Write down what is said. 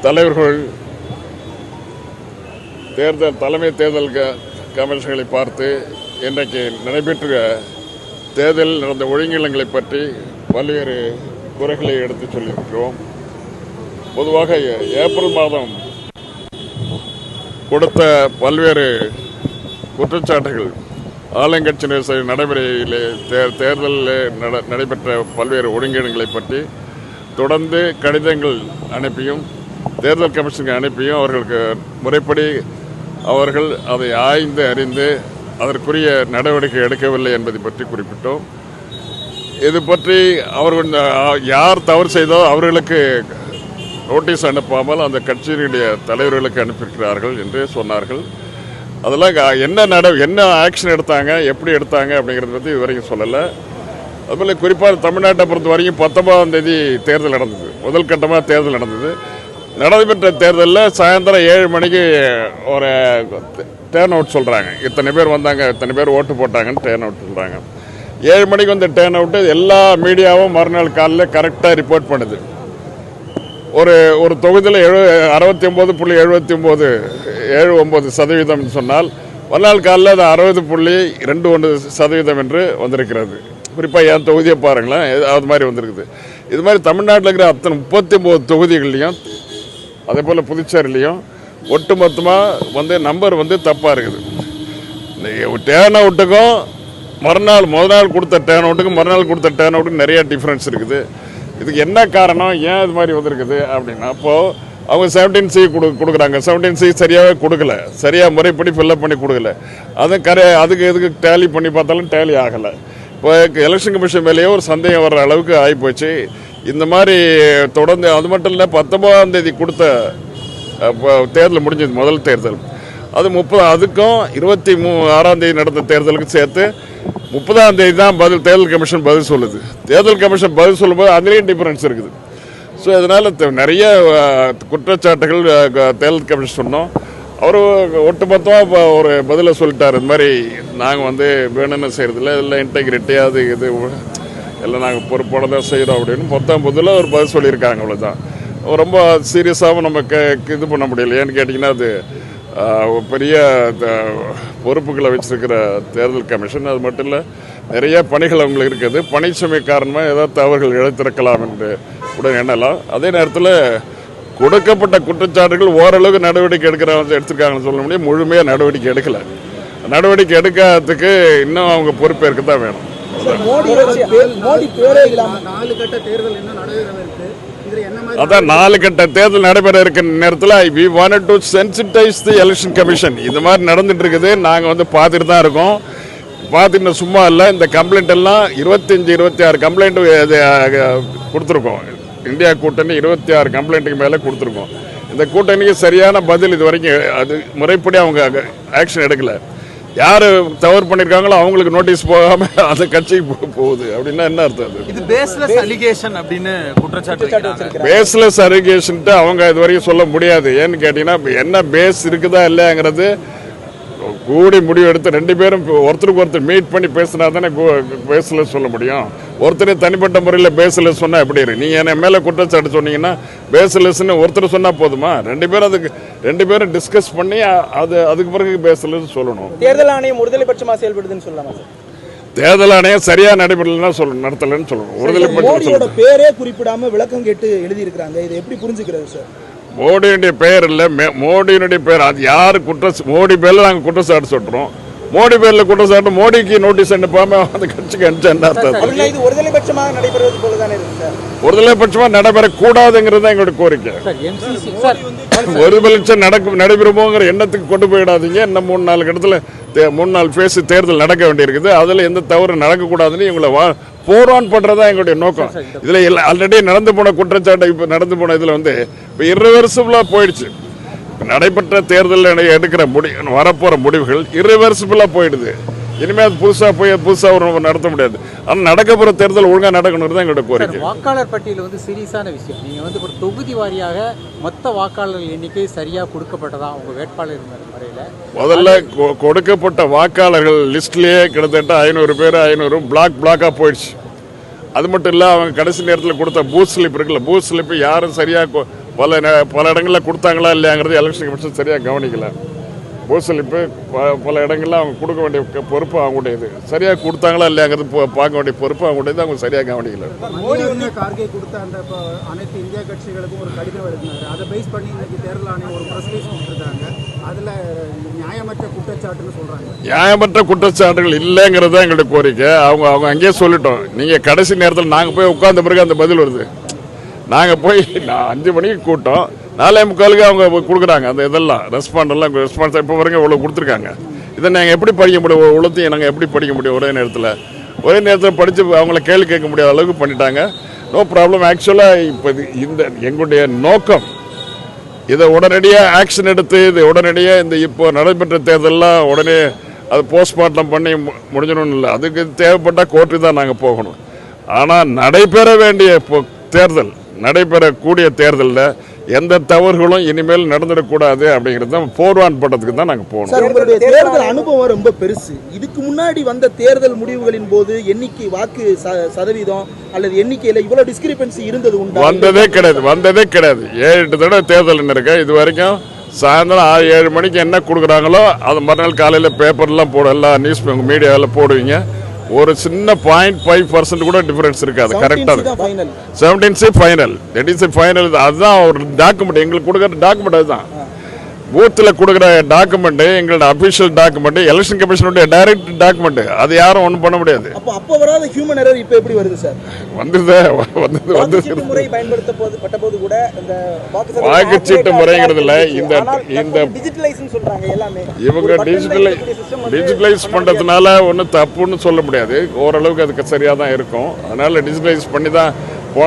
தலைவர்கள் தலைமை தேர்தல் கமிஷன்களை பார்த்து இன்றைக்கு நடைபெற்ற தேர்தலில் நடந்த ஒழுங்கீனங்களை பற்றி பல்வேறு குறைகளை எடுத்துச் சொல்லியிருக்கிறோம். பொதுவாக ஏப்ரல் மாதம் கொடுத்த பல்வேறு குற்றச்சாட்டுகள், ஆளுங்கட்சி நடைமுறையிலே தேர்தலில் நடைபெற்ற பல்வேறு ஒழுங்கீனங்களை பற்றி தொடர்ந்து கடிதங்கள் அனுப்பியும் தேர்தல் கமிஷனுக்கு அனுப்பியும் அவர்களுக்கு முறைப்படி அவர்கள் அதை ஆய்ந்து அறிந்து அதற்குரிய நடவடிக்கை எடுக்கவில்லை என்பதை பற்றி குறிப்பிட்டோம். இது பற்றி அவர்கள் யார் தவறு செய்தோ அவர்களுக்கு நோட்டீஸ் அனுப்பாமல் அந்த கட்சியினுடைய தலைவர்களுக்கு அனுப்பியிருக்கிறார்கள் என்று சொன்னார்கள். அதெல்லாம் என்ன ஆக்ஷன் எடுத்தாங்க, எப்படி எடுத்தாங்க அப்படிங்கிறத பற்றி இதுவரைக்கும் சொல்லலை. அதுபோல் குறிப்பாக தமிழ்நாட்டை பொறுத்த வரைக்கும் 19ஆம் தேதி தேர்தல் நடந்தது. முதல் கட்டமாக தேர்தல் நடந்தது. நடைபெற்ற தேர்தலில் சாயந்தரம் 7 மணிக்கு ஒரு டேர்ன் அவுட் சொல்கிறாங்க. இத்தனை பேர் வந்தாங்க, இத்தனை பேர் ஓட்டு போட்டாங்கன்னு டேர்ன் அவுட் சொல்கிறாங்க. 7 மணிக்கு வந்த டேர்ன் அவுட்டு எல்லா மீடியாவும் மறுநாள் காலையில் கரெக்டாக ரிப்போர்ட் பண்ணுது. ஒரு தொகுதியில் 69.79% சொன்னால் மறுநாள் காலையில் அது 60.21% என்று வந்திருக்கிறது. குறிப்பாக என் தொகுதியை பாருங்களேன், அது மாதிரி வந்திருக்குது. இது மாதிரி தமிழ்நாட்டில் இருக்கிற அத்தனை 39 தொகுதிகள்லையும் அதே போல் புதுச்சேரிலையும் ஒட்டுமொத்தமாக நம்பர் தப்பாக இருக்குது. டேர்ன் அவுட்டுக்கும் முதல் நாள் கொடுத்த டேர்ன் அவுட்டுக்கும் மறுநாள் கொடுத்த டேர்ன் அவுட்டுக்கும் நிறைய டிஃப்ரென்ஸ் இருக்குது. இதுக்கு என்ன காரணம், ஏன் இது மாதிரி வந்திருக்குது அப்படின்னா, அப்போது அவங்க 17C கொடுக்குறாங்க. 17C சரியாகவே கொடுக்கல, சரியாக முறைப்படி ஃபில்லப் பண்ணி கொடுக்கல. அதுக்கு எதுக்கு டேலி பண்ணி பார்த்தாலும் டேலி ஆகலை. இப்போ எலெக்ஷன் கமிஷன் மேலேயே ஒரு சந்தேகம் வர்ற அளவுக்கு ஆகிப்போச்சு. இந்த மாதிரி தொடர்ந்து அது மட்டும் இல்லை, 19ஆம் தேதி கொடுத்த தேர்தல் முடிஞ்சது முதல் தேர்தல். அது 30 அதுக்கும் 26ஆம் தேதி நடந்த தேர்தலுக்கு சேர்த்து 30ஆம் தேதி தான் தேர்தல் கமிஷன் பதில் சொல்லுது. தேர்தல் கமிஷன் பதில் சொல்லும்போது அதுலேயும் டிஃபரன்ஸ் இருக்குது. ஸோ இதனால் நிறைய குற்றச்சாட்டுகள் தேர்தல் கமிஷன் சொன்னோம். அவர் ஒட்டுமொத்தமாக ஒரு பதிலை சொல்லிட்டார். இது மாதிரி நாங்கள் வேணும்னு செய்கிறதில்ல, இதெல்லாம் இன்டெகிரிட்டி அது இது எல்லாம் நாங்கள் பொறுப்போட தான் செய்கிறோம் அப்படின்னு பொதுவில் ஒரு பதில் சொல்லியிருக்காங்க. அவ்வளோதான். ரொம்ப சீரியஸாகவும் நம்ம இது பண்ண முடியல. ஏன்னு கேட்டிங்கன்னா அது பெரிய பொறுப்புகளை வச்சிருக்கிற தேர்தல் கமிஷன். அது மட்டும் இல்லை, நிறைய பணிகள் அவங்களுக்கு இருக்குது. பணிச்சுமை காரணமாக ஏதாவது தவறுகள் இழைத்திருக்கலாம் என்று கூட எண்ணலாம். அதே நேரத்தில் கொடுக்கப்பட்ட குற்றச்சாட்டுகள் ஓரளவுக்கு நடவடிக்கை எடுத்திருக்காங்கன்னு சொல்ல முடியும். முழுமையாக நடவடிக்கை எடுக்கலை. நடவடிக்கை எடுக்காததுக்கு இன்னும் அவங்க பொறுப்பேற்க தான் வேணும். அதான் 4 கட்ட தேர்தல் நடைபெற இருக்கிற நேரத்தில் we wanted to sensitize the election commission. இந்த மாதிரி நடந்துட்டு இருக்குது. நாங்கள் பார்த்துட்டு தான் இருக்கோம். பார்த்துட்டு சும்மா இல்லை. இந்த கம்ப்ளைண்ட் எல்லாம் 25-26 கம்ப்ளைண்ட் கொடுத்துருக்கோம். இந்தியா கூட்டணி 26 கம்ப்ளைண்ட்டுக்கு மேலே கொடுத்துருக்கோம். இந்த கூட்டணிக்கு சரியான பதில் இது வரைக்கும் அது முறைப்படி அவங்க ஆக்ஷன் எடுக்கலை. யார் தவறு பண்ணியிருக்காங்களோ அவங்களுக்கு நோட்டீஸ் போகாம அந்த கட்சிக்கு போகுது அப்படின்னா என்ன அர்த்தம்? இது பேஸ்லெஸ் அலிகேஷன் அப்படின்னு குற்றச்சாட்டு. பேஸ்லெஸ் அலிகேஷன்ட்டு அவங்க இது வரைக்கும் சொல்ல முடியாது. ஏன்னு கேட்டீங்கன்னா என்ன பேஸ் இருக்குதா இல்லையாங்கிறது கூடி முடிவு எடுத்து 2 பேரும் ஒருத்தருக்கு ஒருத்தர் மீட் பண்ணி பேசினா தானே பேஸ்லெஸ் சொல்ல முடியும். ஒருத்தர் தனிப்பட்ட முறையில் பேஸ்லெஸ் சொன்னால் எப்படி இருக்கு? நீங்கள் என்ன மேலே குற்றச்சாட்டு சொன்னீங்கன்னா பேஸ்லெஸ்ன்னு ஒருத்தர் சொன்னால் போதுமா? 2 பேரும் டிஸ்கஸ் பண்ணி அதுக்கு பிறகு பேஸ்லெஸ் சொல்லணும். தேர்தல் ஆணையம் ஒருதலை பட்சமாக செயல்படுதுன்னு சொல்லலாமா சார்? தேர்தல் ஆணையம் சரியாக நடைபெறலன்னா நடத்தலைன்னு சொல்லணும். ஒருதலை மோடியோட பேரே குறிப்பிடாம விளக்கம் கேட்டு எழுதியிருக்கிறாங்க. இதை எப்படி புரிஞ்சுக்கிறது சார்? மோடியினுடைய பெயர் இல்லை, மோடியினுடைய பெயர். அது யார் மோடி பேரில் நாங்கள் குற்றச்சாட்டு சொல்கிறோம். மோடி பேரில் குற்றச்சாட்டு மோடிக்கு நோட்டீஸ் அனுப்பாம அந்த கட்சிக்கு அனுப்பிச்சு என்ன அர்த்தம்? இது ஒருதலை பட்சமாக நடைபெறுவது போல தானே இருக்கு சார். ஒருதலை பட்சமாக நடைபெறக்கூடாதுங்கிறது தான் எங்களுடைய கோரிக்கை. ஒருதலை பட்சம் நடைபெறுமோங்கிற எண்ணத்துக்கு கொண்டு போயிடாதீங்க. இன்னும் 3-4 இடத்துல 3-4 ஃபேஸ் தேர்தல் நடக்க வேண்டியிருக்குது. அதில் எந்த தவறு நடக்கக்கூடாதுன்னு எங்களை போரான் பண்ணுறதா எங்களுடைய நோக்கம். இதில் ஆல்ரெடி நடந்து போன குற்றச்சாட்டு இப்போ நடந்து போன இதில் இப்போ irreversible-ஆக போயிடுச்சு. நடைபெற்ற தேர்தலில் எடுக்கிற வரப்போகிற முடிவுகள் irreversible-ஆக போயிடுது. இனிமேல் அது புதுசாக நடத்த முடியாது. ஆனால் நடக்க போகிற தேர்தல் ஒழுங்காக நடக்கணும் தான் எங்களோட கோரிக்கை. வாக்காளர் பட்டியல் சீரியஸான விஷயம். நீங்கள் ஒரு தொகுதி வாரியாக மொத்த வாக்காளர்கள் எண்ணிக்கை சரியாக கொடுக்கப்பட்டதா உங்கள் வேட்பாளர் முறையில்? முதல்ல கொடுக்கப்பட்ட வாக்காளர்கள் லிஸ்ட்லேயே கிட்டத்தட்ட 500 பேர் 500 பிளாக்காக போயிடுச்சு. அது மட்டும் இல்லை, அவங்க கடைசி நேரத்தில் கொடுத்த பூத் ஸ்லிப் இருக்குல்ல, பூத் ஸ்லிப்பு யாரும் சரியாக பல இடங்களில் கொடுத்தாங்களா இல்லையாங்கிறது எலெக்ஷன் கமிஷன் சரியாக கவனிக்கல. பூசலிப்பு பல இடங்களில் அவங்க கொடுக்க வேண்டிய பொறுப்பு அவங்களுடையது. சரியாக கொடுத்தாங்களா இல்லையாங்கிறது பார்க்க வேண்டிய பொறுப்பு அவங்களுடையது. அவங்க சரியாக கவனிக்கல. மோடி வந்து கார்கே கொடுத்த அந்த அனைத்து இந்தியா கட்சிகளுக்கும் ஒரு கடிதம் எழுதினார். அதை பேஸ் பண்ணி இன்னைக்கு தேர்தல் ஆணையம் ஒரு ப்ரெஸ் ரிலீஸ் கொடுத்துருக்காங்க. அதில் நியாயமற்ற குற்றச்சாட்டுன்னு சொல்கிறாங்க. நியாயமற்ற குற்றச்சாட்டுகள் இல்லைங்கிறது தான் எங்களுடைய கோரிக்கை. அவங்க அங்கேயே சொல்லிட்டோம். நீங்கள் கடைசி நேரத்தில் நாங்கள் போய் உட்கார்ந்த பிறகு அந்த பதில் வருது. நாங்கள் போய் 5 மணிக்கு கூட்டம் 4:45 அவங்க கொடுக்குறாங்க. அந்த இதெல்லாம் ரெஸ்பான்ஸ் இப்போ வரைக்கும் இவ்வளோ கொடுத்துருக்காங்க. இதை நாங்கள் எப்படி படிக்க முடியும்? இவ்வளோத்தையும் நாங்கள் எப்படி படிக்க முடியும்? ஒரே நேரத்தில் படித்து அவங்கள கேள்வி கேட்க முடியாத அளவுக்கு பண்ணிட்டாங்க. No problem. ஆக்சுவலாக இப்போ இந்த எங்களுடைய நோக்கம் இதை உடனடியாக ஆக்ஷன் எடுத்து இது உடனடியாக இந்த இப்போ நடைபெற்ற தேர்தலெலாம் உடனே அது போஸ்ட்மார்ட்டம் பண்ணி முடிஞ்சணும்னு இல்லை. அதுக்கு தேவைப்பட்டால் கோர்ட்டுக்கு தான் நாங்கள் போகணும். ஆனால் நடைபெற வேண்டிய நடைபெறக்கூடிய தேர்தலில் எந்த தவறுகளும் இனிமேல் நடந்துடக்கூடாது அப்படிங்கிறது தான் போர்வான் பட்டத்துக்கு தான் நாங்கள் போகணும். சார், உங்களுடைய தேர்தல் அனுபவம் ரொம்ப பெருசு. இதுக்கு முன்னாடி வந்த தேர்தல் முடிவுகளின் போது எண்ணிக்கை வாக்கு சதவீதம் அல்லது எண்ணிக்கையில் இவ்வளவு டிஸ்கிரிபன்சி இருந்தது உண்டு? வந்ததே கிடையாது. 7-8 தடவை தேர்தல் இருக்கு. இது வரைக்கும் சாயந்தரம் 6-7 மணிக்கு என்ன கொடுக்குறாங்களோ அது மறுநாள் காலையில் பேப்பர்லாம் எல்லாம் நியூஸ் மீடியாவில் போடுவீங்க. ஒரு சின்ன 0.5% கூட டிஃபரன்ஸ் இருக்காது. கரெக்டாக 17 ஃபைனல். That is final. அதுதான் ஒரு டாக்குமெண்ட். எங்களுக்கு கொடுக்குற டாக்குமெண்ட் அதுதான். பூத்தில் கொடுக்குற டாக்குமெண்ட் எங்களோட அபிஷியல் டாக்குமெண்ட், எலெக்ஷன் கமிஷனுடைய டைரக்ட் டாக்குமெண்ட். அது யாரும் ஒன்றும் பண்ண முடியாது. அப்போ வராத ஹியூமன் எரர் இப்போ எப்படி வருது சார்? வந்து முறை பயன்படுத்தப்பட்ட போது கூட இந்த வாக்குச்சீட்டு முறைங்கிறதுல இந்த டிஜிட்டலைஸ்னு சொல்றாங்க. எல்லாமே இவங்க டிஜிட்டலைஸ் பண்றதுனால ஒன்றும் தப்புன்னு சொல்ல முடியாது. ஓரளவுக்கு அதுக்கு சரியாக தான் இருக்கும். அதனால டிஜிட்டலைஸ் பண்ணி தான்